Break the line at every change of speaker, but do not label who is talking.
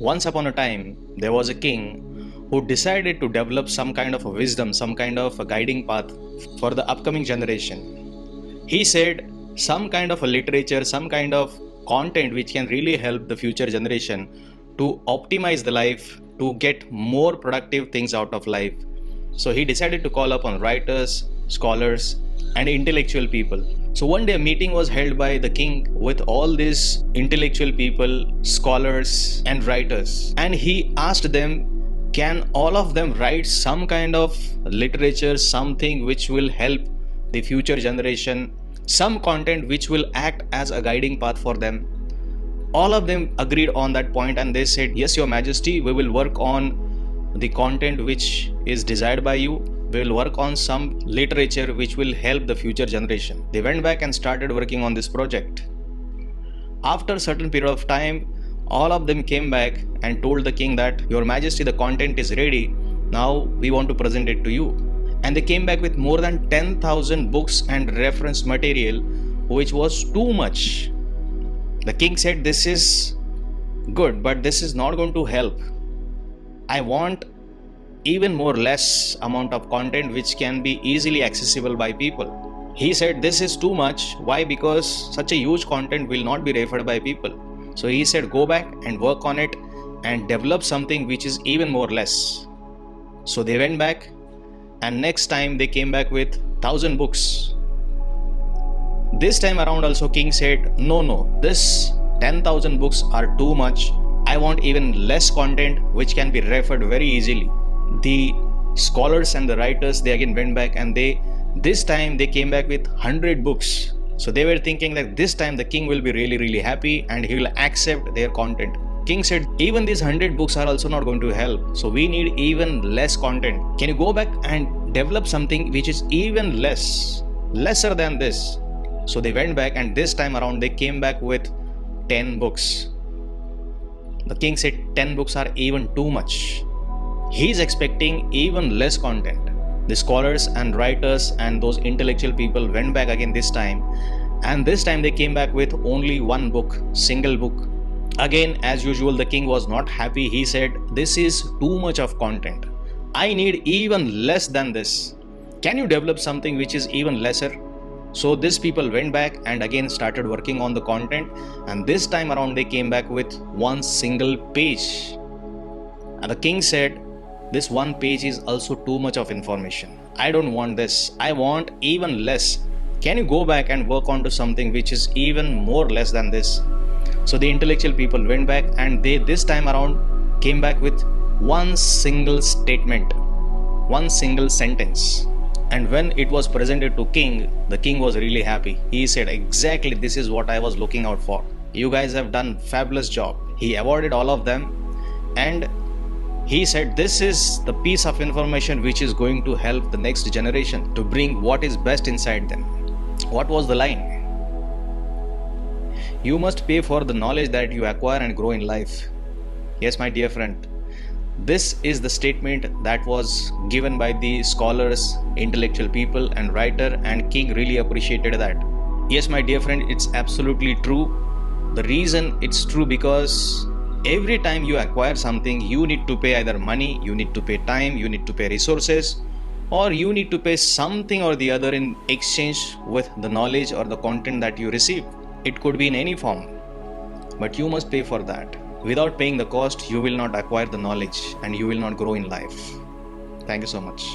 Once upon a time, there was a king who decided to develop some kind of a wisdom, some kind of a guiding path for the upcoming generation. He said some kind of a literature, some kind of content which can really help the future generation to optimize the life, to get more productive things out of life. So he decided to call upon writers, scholars, and intellectual people. So one day a meeting was held by the king with all these intellectual people, scholars, and writers. And he asked them, can all of them write some kind of literature, something which will help the future generation, some content which will act as a guiding path for them? All of them agreed on that point, and they said, yes, your majesty, we will work on the content which is desired by you. We will work on some literature which will help the future generation. They went back and started working on this project. After a certain period of time, all of them came back and told the king that, your majesty, the content is ready. Now we want to present it to you. And they came back with more than 10,000 books and reference material, which was too much. The king said, this is good, but this is not going to help. I want even more less amount of content which can be easily accessible by people. He said, this is too much. Why? Because such a huge content will not be referred by people. So he said, go back and work on it and develop something which is even more less. So they went back, and next time they came back with 1,000 books. This time around also king said, no, this 10,000 books are too much. I want even less content which can be referred very easily. The scholars and the writers, they again went back, and this time they came back with 100 books. So they were thinking that this time the king will be really happy and he will accept their content. King said, even these 100 books are also not going to help. So we need even less content. Can you go back and develop something which is even lesser than this? So they went back, and this time around they came back with 10 books. The king said 10 books are even too much. He is expecting even less content. The scholars and writers and those intellectual people went back again this time, and this time they came back with only one book, single book. Again, as usual, the king was not happy. He said, this is too much of content. I need even less than this. Can you develop something which is even lesser? So these people went back and again started working on the content, and this time around they came back with one single page. And the king said, this one page is also too much of information. I don't want this. I want even less. Can you go back and work on to something which is even more less than this? So the intellectual people went back, and they this time around came back with one single statement, one single sentence. And when it was presented to king, the king was really happy. He said, exactly, this is what I was looking out for. You guys have done fabulous job. He awarded all of them, and he said, this is the piece of information which is going to help the next generation to bring what is best inside them. What was the line? You must pay for the knowledge that you acquire and grow in life. Yes, my dear friend. This is the statement that was given by the scholars, intellectual people and writer, and king really appreciated that. Yes, my dear friend, it's absolutely true. The reason it's true because every time you acquire something, you need to pay either money, you need to pay time, you need to pay resources, or you need to pay something or the other in exchange with the knowledge or the content that you receive. It could be in any form, but you must pay for that. Without paying the cost, you will not acquire the knowledge and you will not grow in life. Thank you so much.